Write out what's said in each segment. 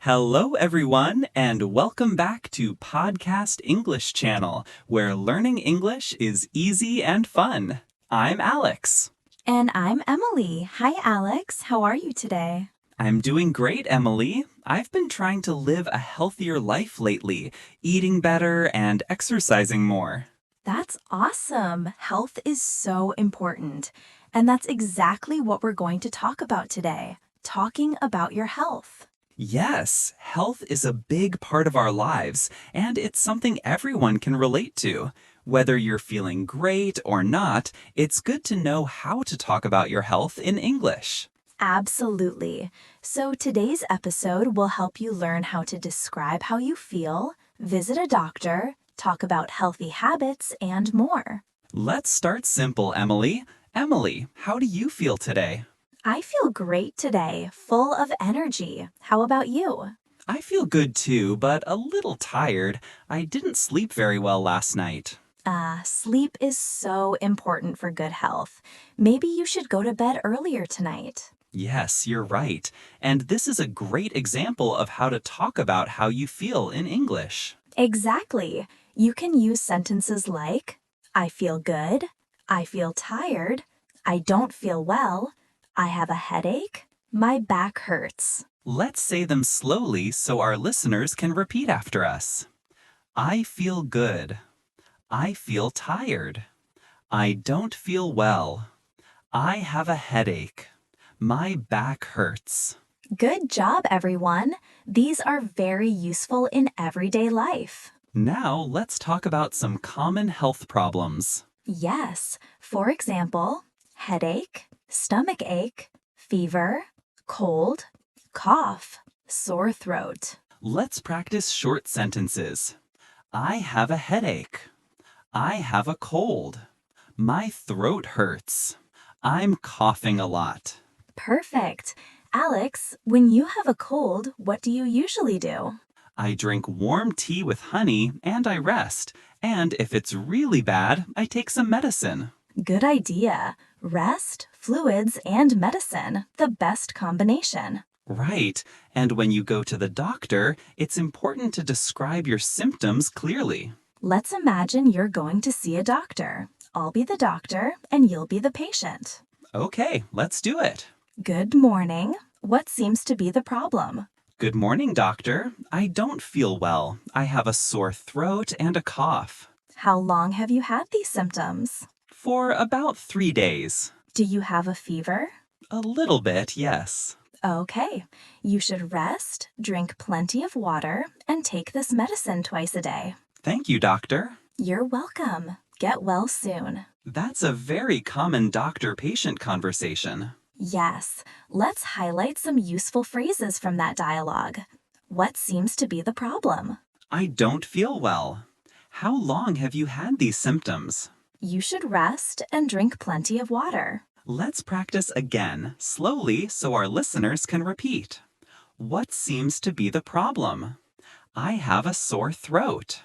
Hello, everyone, and welcome back to Podcast English Channel, where learning English is easy and fun. I'm Alex. And I'm Emily. Hi, Alex. How are you today? I'm doing great, Emily. I've been trying to live a healthier life lately, eating better and exercising more. That's awesome. Health is so important. And that's exactly what we're going to talk about today. Talking about your health. Yes, health is a big part of our lives, and it's something everyone can relate to. Whether you're feeling great or not, it's good to know how to talk about your health in English. Absolutely. So today's episode will help you learn how to describe how you feel, visit a doctor, talk about healthy habits, and more. Let's start simple, Emily. Emily, how do you feel today? I feel great today, full of energy. How about you? I feel good too, but a little tired. I didn't sleep very well last night. Sleep is so important for good health. Maybe you should go to bed earlier tonight. Yes, you're right. And this is a great example of how to talk about how you feel in English. Exactly. You can use sentences like, I feel good, I feel tired, I don't feel well, I have a headache, my back hurts. Let's say them slowly so our listeners can repeat after us. I feel good. I feel tired. I don't feel well. I have a headache. My back hurts. Good job, everyone. These are very useful in everyday life. Now let's talk about some common health problems. Yes, for example, headache, stomach ache, fever, cold, cough, sore throat. Let's practice short sentences. I have a headache. I have a cold. My throat hurts. I'm coughing a lot. Perfect. Alex, when you have a cold, what do you usually do? I drink warm tea with honey and I rest. And if it's really bad, I take some medicine. Good idea. Rest, fluids, and medicine. The best combination. Right. And when you go to the doctor, it's important to describe your symptoms clearly. Let's imagine you're going to see a doctor. I'll be the doctor, and you'll be the patient. Okay, let's do it. Good morning. What seems to be the problem? Good morning, doctor. I don't feel well. I have a sore throat and a cough. How long have you had these symptoms? For about 3 days. Do you have a fever? A little bit, yes. Okay. You should rest, drink plenty of water, and take this medicine twice a day. Thank you, doctor. You're welcome. Get well soon. That's a very common doctor-patient conversation. Yes, let's highlight some useful phrases from that dialogue. What seems to be the problem? I don't feel well. How long have you had these symptoms? You should rest and drink plenty of water. Let's practice again, slowly, so our listeners can repeat. What seems to be the problem? I have a sore throat.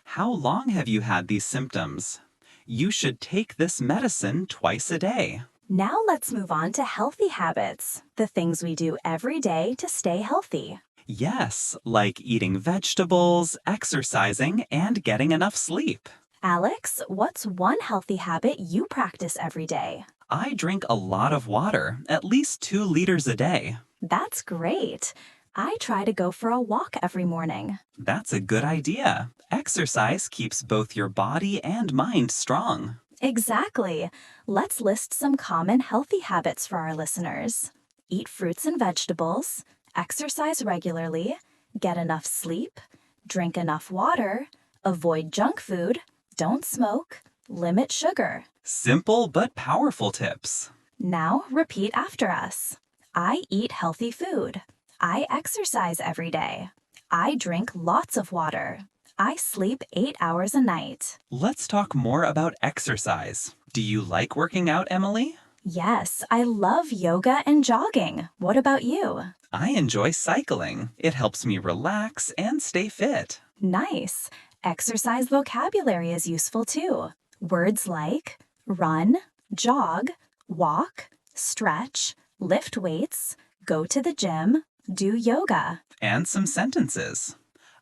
How long have you had these symptoms? You should take this medicine twice a day. Now let's move on to healthy habits, the things we do every day to stay healthy. Yes, like eating vegetables, exercising, and getting enough sleep. Alex, what's one healthy habit you practice every day? I drink a lot of water, at least 2 liters a day. That's great. I try to go for a walk every morning. That's a good idea. Exercise keeps both your body and mind strong. Exactly. Let's list some common healthy habits for our listeners. Eat fruits and vegetables, exercise regularly, get enough sleep, drink enough water, avoid junk food, don't smoke, limit sugar. Simple but powerful tips. Now repeat after us. I eat healthy food. I exercise every day. I drink lots of water. I sleep 8 hours a night. Let's talk more about exercise. Do you like working out, Emily? Yes, I love yoga and jogging. What about you? I enjoy cycling. It helps me relax and stay fit. Nice. Exercise vocabulary is useful too. Words like run, jog, walk, stretch, lift weights, go to the gym, Do yoga. And some sentences.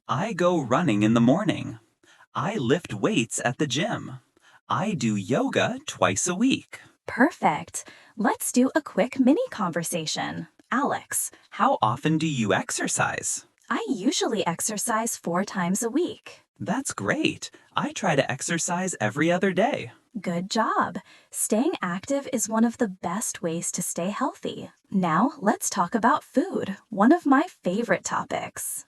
I go running in the morning. I lift weights at the gym. I do yoga twice a week. Perfect. Let's do a quick mini conversation. Alex, How often do you exercise? I usually exercise 4 times a week. That's great. I try to exercise every other day. Good job. Staying active is one of the best ways to stay healthy. Now, let's talk about food, one of my favorite topics.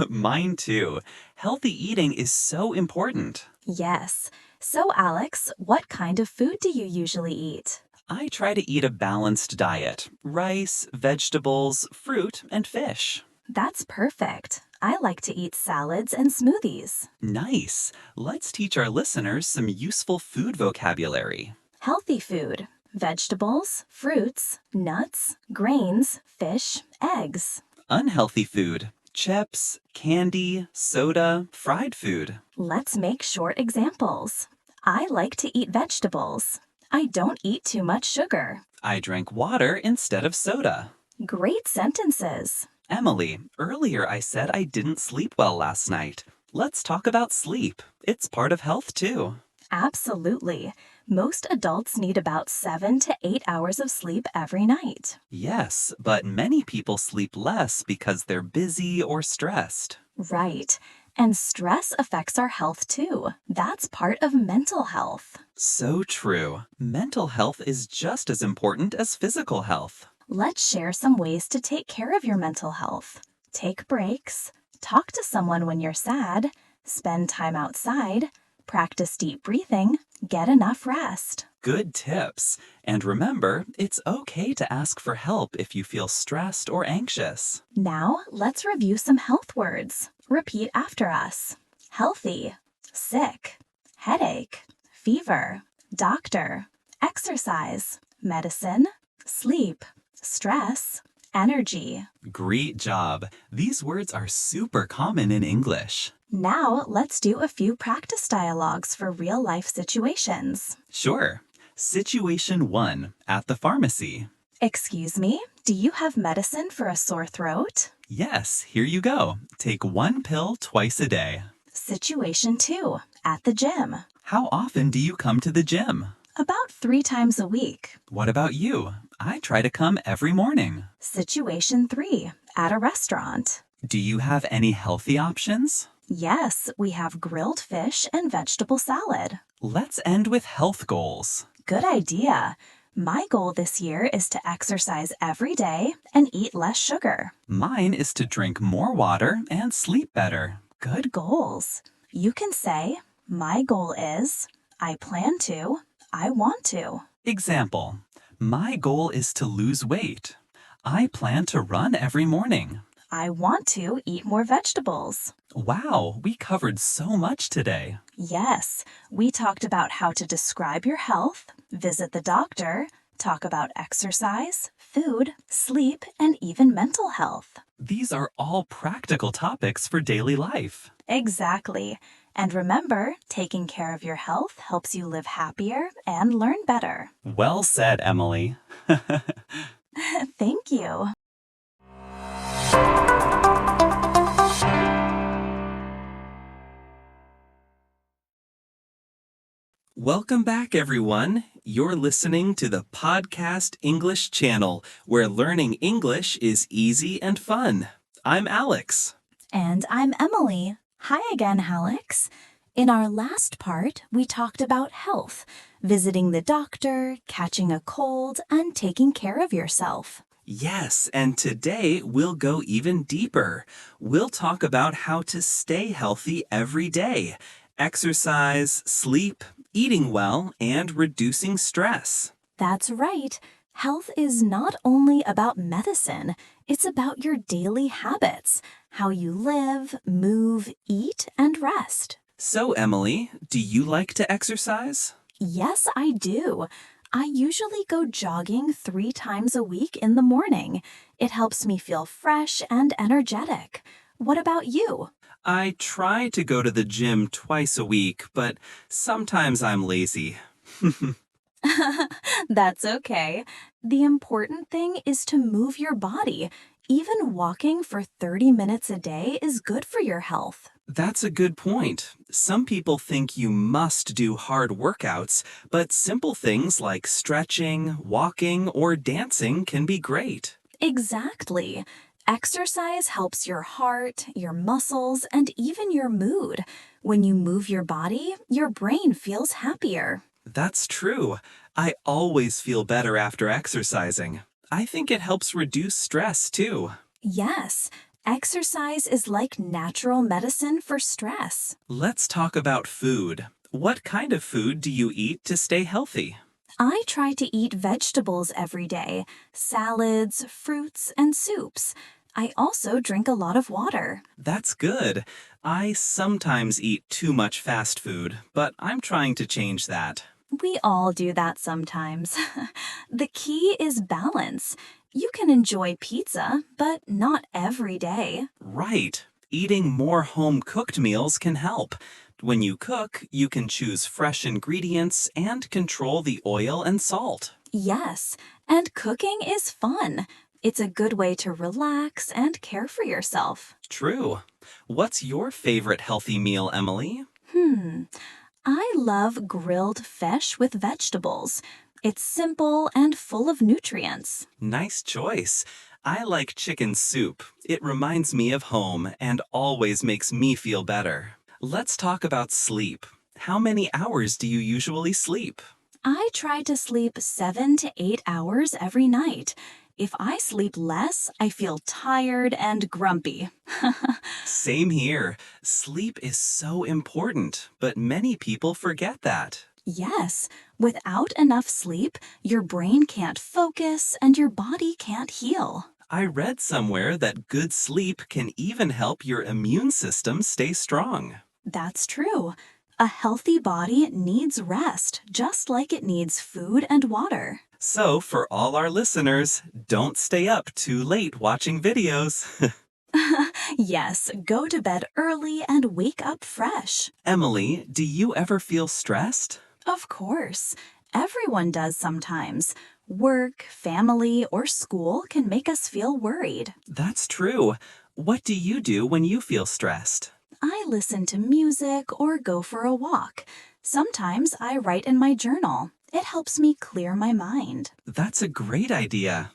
Mine too. Healthy eating is so important. Yes. So, Alex, what kind of food do you usually eat? I try to eat a balanced diet: rice, vegetables, fruit, and fish. That's perfect. I like to eat salads and smoothies. Nice. Let's teach our listeners some useful food vocabulary. Healthy food: vegetables, fruits, nuts, grains, fish, eggs. Unhealthy food: chips, candy, soda, fried food. Let's make short examples. I like to eat vegetables. I don't eat too much sugar. I drank water instead of soda. Great sentences. Emily, earlier I said I didn't sleep well last night. Let's talk about sleep. It's part of health too. Absolutely. Most adults need about 7 to 8 hours of sleep every night. Yes, but many people sleep less because they're busy or stressed. Right. And stress affects our health too. That's part of mental health. So true. Mental health is just as important as physical health. Let's share some ways to take care of your mental health. Take breaks, talk to someone when you're sad, spend time outside, practice deep breathing, get enough rest. Good tips. And remember, it's okay to ask for help if you feel stressed or anxious. Now, let's review some health words. Repeat after us. Healthy, sick, headache, fever, doctor, exercise, medicine, sleep, stress, energy. Great job. These words are super common in English. Now, let's do a few practice dialogues for real-life situations. Sure. Situation 1, at the pharmacy. Excuse me, do you have medicine for a sore throat? Yes, here you go. Take 1 pill twice a day. Situation 2, at the gym. How often do you come to the gym? About 3 times a week. What about you? I try to come every morning. Situation 3, at a restaurant. Do you have any healthy options? Yes, we have grilled fish and vegetable salad. Let's end with health goals. Good idea. My goal this year is to exercise every day and eat less sugar. Mine is to drink more water and sleep better. Good goals. You can say, my goal is, I plan to, I want to. Example: my goal is to lose weight. I plan to run every morning. I want to eat more vegetables. Wow, we covered so much today. Yes, we talked about how to describe your health, visit the doctor, talk about exercise, food, sleep, and even mental health. These are all practical topics for daily life. Exactly. And remember, taking care of your health helps you live happier and learn better. Well said, Emily. Thank you. Welcome back, everyone. You're listening to the Podcast English channel, where learning English is easy and fun. I'm Alex. And I'm Emily. Hi again, Alex. In our last part, we talked about health, visiting the doctor, catching a cold, and taking care of yourself. Yes, and today we'll go even deeper. We'll talk about how to stay healthy every day: exercise, sleep, eating well, and reducing stress. That's right. Health is not only about medicine, it's about your daily habits, how you live, move, eat, and rest. So, Emily, do you like to exercise? Yes, I do. I usually go jogging 3 times a week in the morning. It helps me feel fresh and energetic. What about you? I try to go to the gym twice a week, but sometimes I'm lazy. That's okay. The important thing is to move your body. Even walking for 30 minutes a day is good for your health. That's a good point. Some people think you must do hard workouts, but simple things like stretching, walking, or dancing can be great. Exactly. Exercise helps your heart, your muscles, and even your mood. When you move your body, your brain feels happier. That's true. I always feel better after exercising. I think it helps reduce stress too. Yes, exercise is like natural medicine for stress. Let's talk about food. What kind of food do you eat to stay healthy? I try to eat vegetables every day, salads, fruits, and soups. I also drink a lot of water. That's good. I sometimes eat too much fast food, but I'm trying to change that. We all do that sometimes. The key is balance. You can enjoy pizza, but not every day. Right. Eating more home-cooked meals can help. When you cook, you can choose fresh ingredients and control the oil and salt. Yes, and cooking is fun. It's a good way to relax and care for yourself. True. What's your favorite healthy meal, Emily? I love grilled fish with vegetables. It's simple and full of nutrients. Nice choice. I like chicken soup. It reminds me of home and always makes me feel better. Let's talk about sleep. How many hours do you usually sleep? I try to sleep 7 to 8 hours every night. If I sleep less, I feel tired and grumpy. Same here. Sleep is so important, but many people forget that. Yes, without enough sleep, your brain can't focus and your body can't heal. I read somewhere that good sleep can even help your immune system stay strong. That's true. A healthy body needs rest, just like it needs food and water. So, for all our listeners, don't stay up too late watching videos. Yes, go to bed early and wake up fresh. Emily, do you ever feel stressed? Of course. Everyone does sometimes. Work, family, or school can make us feel worried. That's true. What do you do when you feel stressed? I listen to music or go for a walk. Sometimes I write in my journal. It helps me clear my mind. That's a great idea.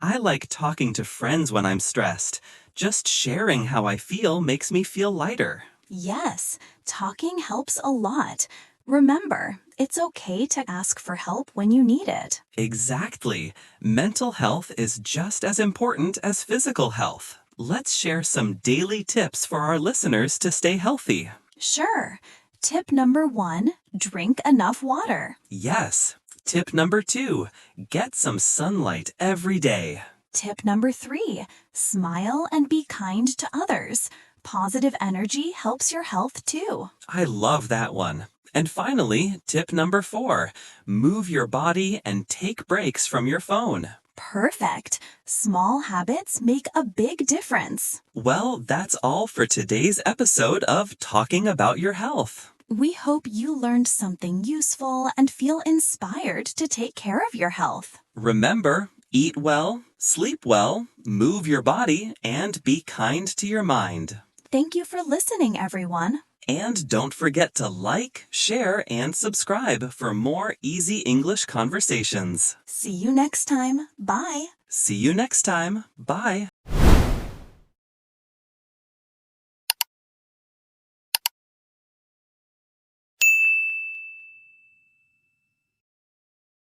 I like talking to friends when I'm stressed. Just sharing how I feel makes me feel lighter. Yes, talking helps a lot. Remember, it's okay to ask for help when you need it. Exactly. Mental health is just as important as physical health. Let's share some daily tips for our listeners to stay healthy. Sure. Tip number 1, drink enough water. Yes. Tip number 2, get some sunlight every day. Tip number 3, smile and be kind to others. Positive energy helps your health too. I love that one. And finally, tip number 4, move your body and take breaks from your phone. Perfect. Small habits make a big difference. Well, that's all for today's episode of Talking About Your Health. We hope you learned something useful and feel inspired to take care of your health. Remember, eat well, sleep well, move your body, and be kind to your mind. Thank you for listening, everyone. And don't forget to like, share, and subscribe for more easy English conversations. See you next time. Bye. See you next time. Bye.